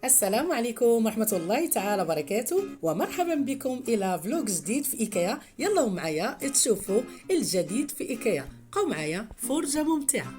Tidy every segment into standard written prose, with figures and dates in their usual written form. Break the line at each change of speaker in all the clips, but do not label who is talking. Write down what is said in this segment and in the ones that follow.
السلام عليكم ورحمة الله تعالى وبركاته، ومرحبا بكم إلى فلوق جديد في إيكيا. يلا معايا تشوفوا الجديد في إيكيا. بقاو معايا، فرجة ممتعة.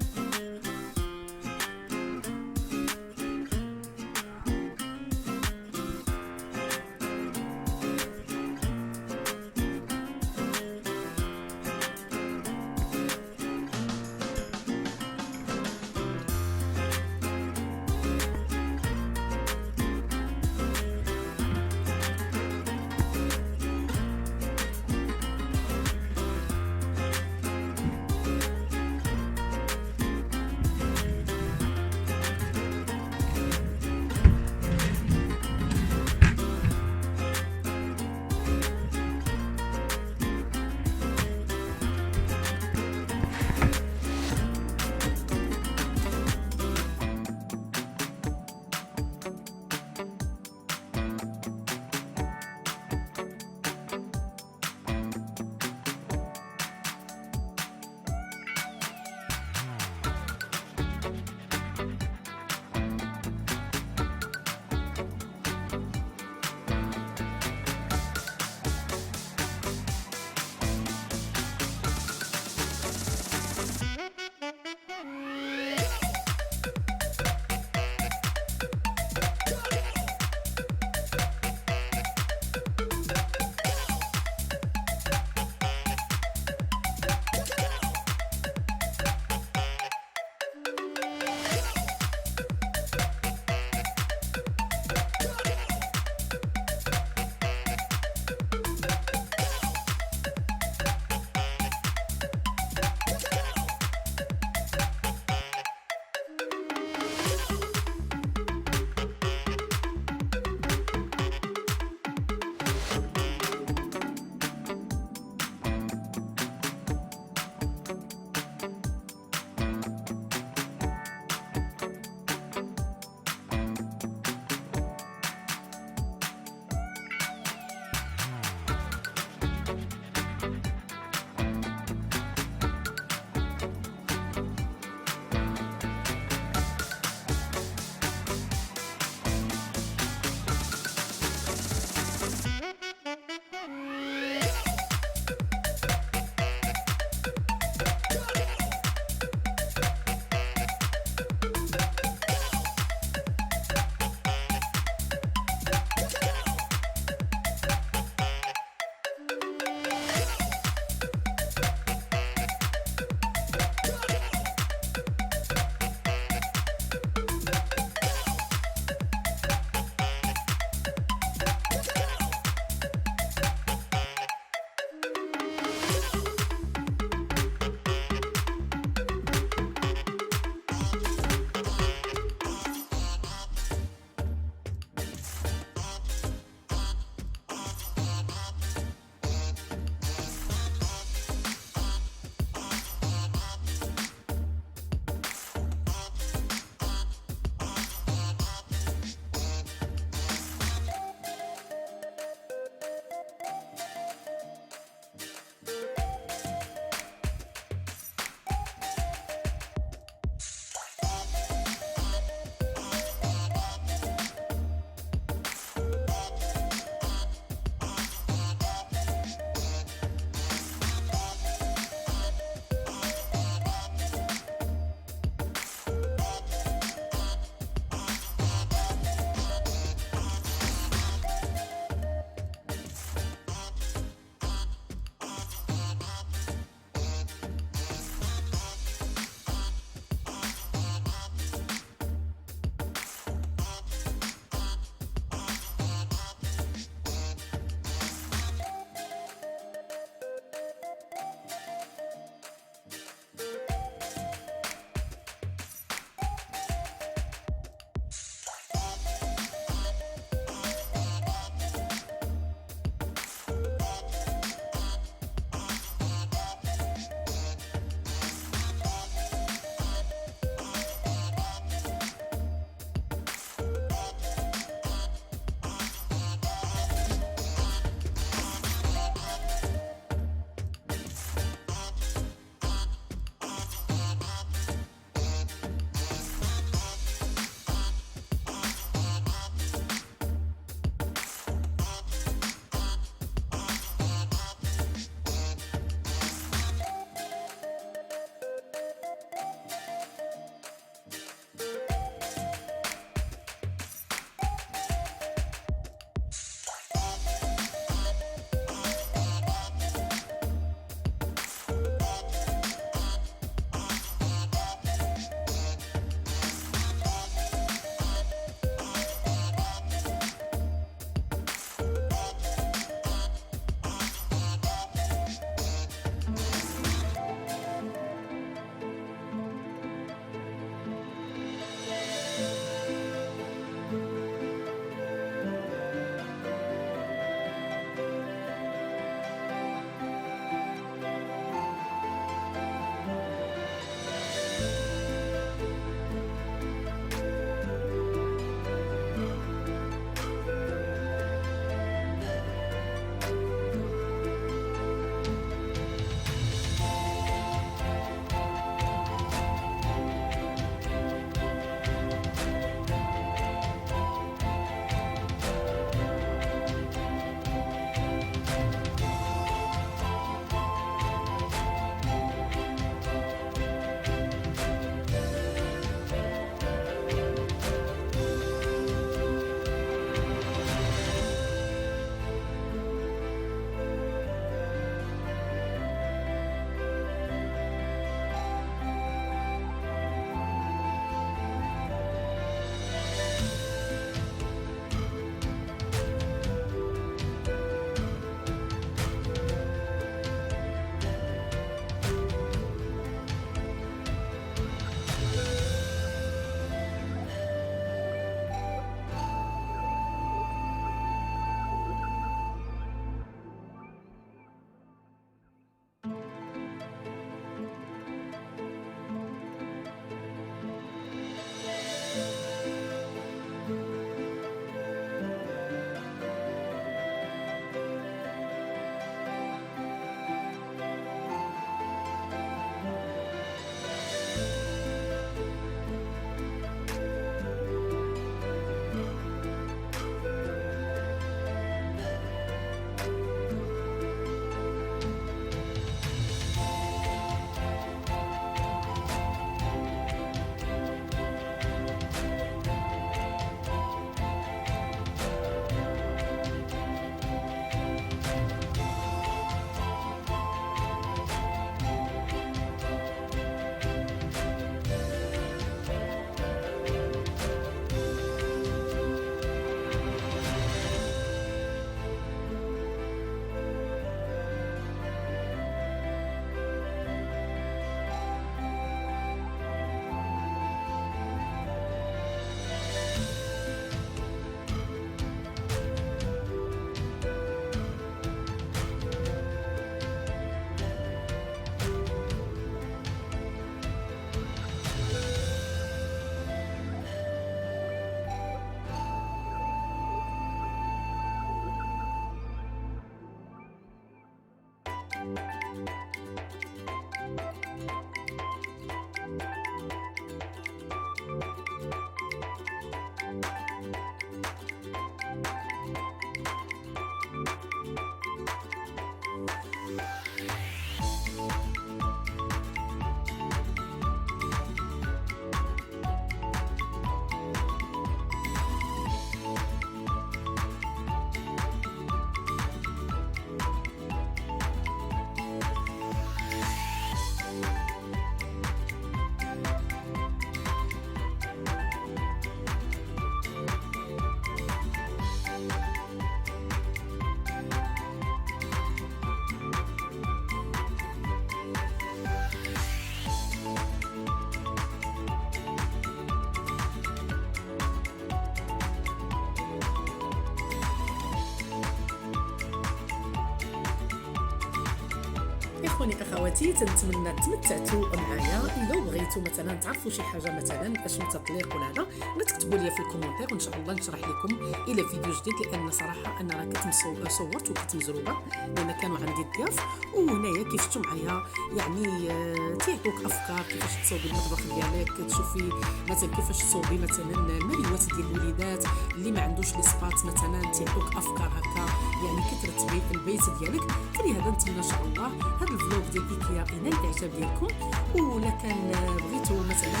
اخواني اخواتي، تنتمنى تمتعتوا معايا. الا بغيتوا مثلا تعرفوا شي حاجه مثلا اش تطليق ولا هذا، لا تكتبوا لي في الكومونتير وان شاء الله نشرح لكم الى فيديو جديد. لان صراحه انا راه كنت صورت وكنت مزروبه لان كانوا عندي الضياف، وهنايا كيف شفتوا معايا يعني تيعطوك افكار كيفاش تصوبي المطبخ ديالك، تشوفي مثلا كيفاش تصوبي مثلا المايوات ديال الوليدات اللي ما عندوش لي سبات، مثلا تيعطوك افكار هكا يعني كي ترتبي البيت ديالك. فلهذا نتمنى ان شاء الله هذا الفلوق ديال ايكيا ينال الاعجاب ديالكم. ولا كان بغيتوا مثلا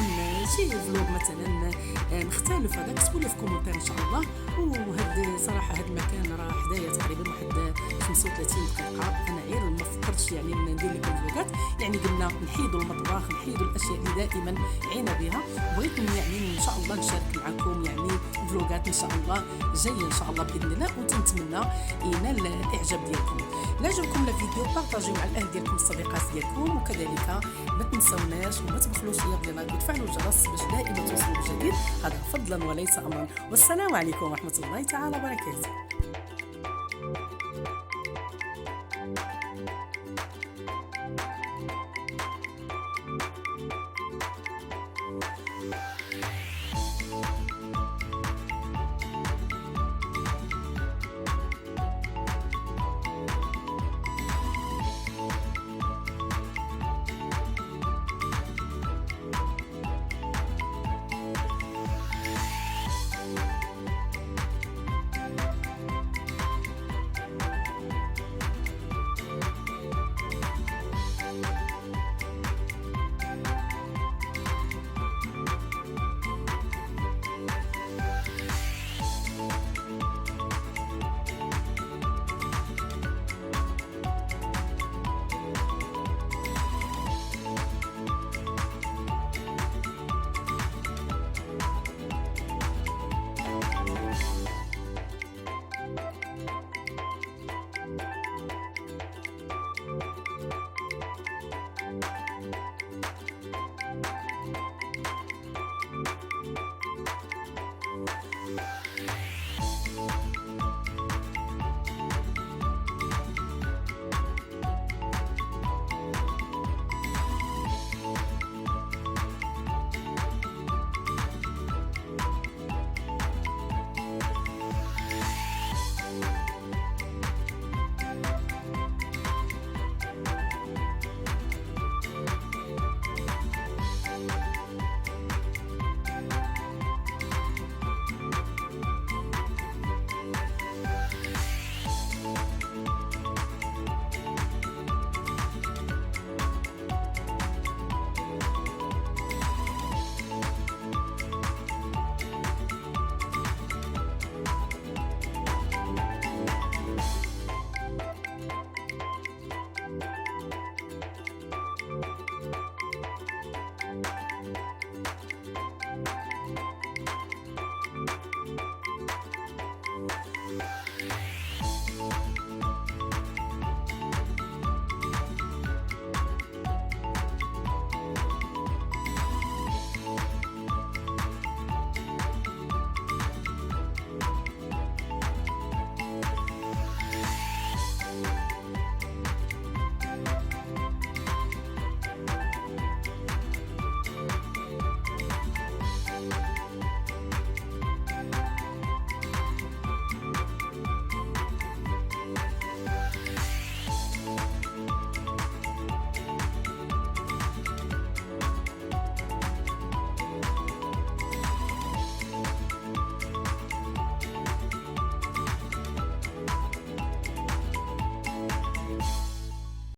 شي فلوق مثلا مختلف هذا، كتبوا لي في كومونتير ان شاء الله. وهاد صراحه هاد المكان راه حدايا تقريبا واحد 35 دقيقه. انا غير ما فكرتش يعني ندير لكم فلوقات، يعني قلنا نحيدوا المطبخ، نحيدوا الاشياء اللي دائما عينا بها. بغيت يعني ان شاء الله نشارك معكم يعني فلوقات ان شاء الله جايه ان شاء الله باذن الله، وتنتمنى ينال الاعجاب ديالكم. لا عجبكم الفيديو بارطاجيو مع الاهل ديالكم الصديقات ديالكم، وكذلك ما تنسوناش وما تبخلوش ليا ديال لايك وتفعلوا الجرس باش دائما توصلوا بالجديد، هذا فضلا وليس امرا. والسلام عليكم ورحمه الله تعالى وبركاته.